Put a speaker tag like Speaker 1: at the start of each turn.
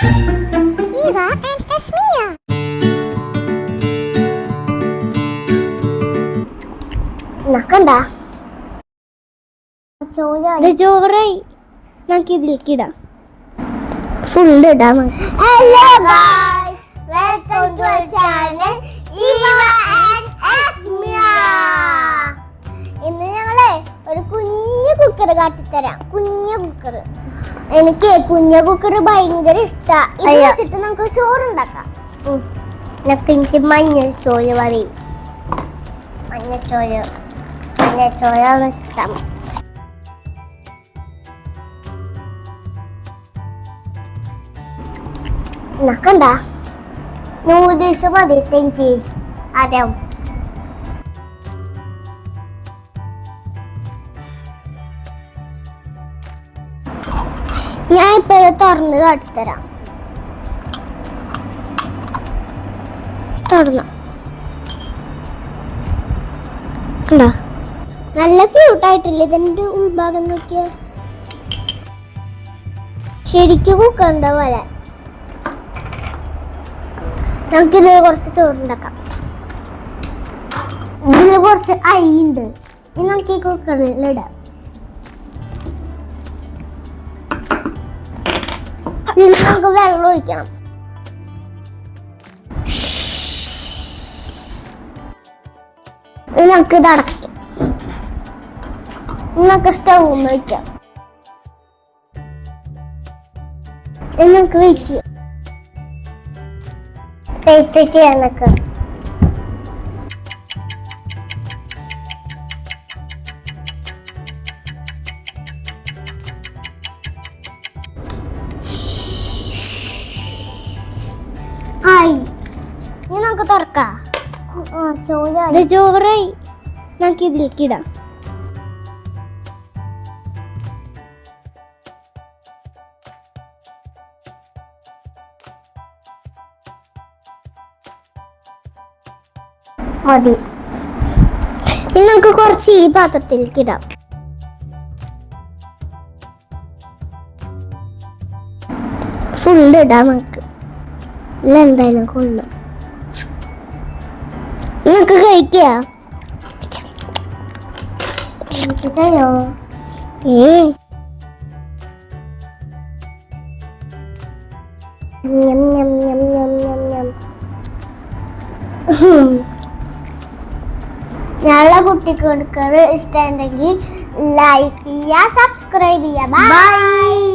Speaker 1: Eva and Esmia. നക്കണ്ടാ ചോറായി നമുക്ക് ഇതിലേക്കിടാം ഫുള്ള് ഇടാം. Hello guys, welcome to our channel Eva and Esmia. ഇന്ന് ഞങ്ങളെ ഒരു കുഞ്ഞു കുക്കർ കാട്ടിത്തരാം. കുഞ്ഞു കുക്കർ, എനിക്ക് കുഞ്ഞു കുക്കർ ഭയങ്കര ഇഷ്ടമാണ്. ഇത് വെച്ചിട്ട് നമുക്ക് ചോറുണ്ടാക്കാം. എനിക്ക് മഞ്ഞച്ചോറ് പറയും. മഞ്ഞച്ചോറാണ് ഇഷ്ടം. നക്കണ്ട നൂഡിൽസ് മതി എനിക്ക് ആദ്യം. ഞാൻ ഇപ്പൊ തുറന്ന് കാട്ടിത്തരാം. തുറന്നു നല്ല ക്യൂട്ടായിട്ടില്ല ഇതിന്റെ ഉൾഭാഗം നോക്കിയ ശരിക്കും കുക്കണ്ട പോലെ. നമുക്കിത് കുറച്ച് ചോറുണ്ടാക്കാം. ഇതിൽ കുറച്ച് അരി ഉണ്ട്. ഇനി നമുക്ക് ഈ കുക്കറിലിടാം. ഇതിൽ നമുക്ക് വെള്ളം ഒഴിക്കണം. നമുക്ക് ഇത് അടയ്ക്കാം. നമുക്ക് സ്റ്റൗ വയ്ക്കാം. നമുക്ക് വെയിറ്റ് ചെയ്യാം. വെയിറ്റ് ചെയ്യാൻ നിൽക്കാം. ആയി, ഇനി നമുക്ക് തുറക്കാം. ചോറായി, നമുക്ക് ഇതിലേക്ക് ഇടാം. മതി. ഇനി നമുക്ക് കുറച്ച് ഈ പാത്രത്തിലേക്ക് ഇടാം. ഫുള്ള് ഇടാം നമുക്ക്. ഇല്ല എന്തായാലും കൊള്ളും. നമുക്ക് കഴിക്കാം. ഞങ്ങളുടെ കുട്ടികൾക്ക് ഇഷ്ടമുണ്ടെങ്കിൽ ലൈക്ക് ചെയ്യുക, സബ്സ്ക്രൈബ് ചെയ്യുക. ബൈ.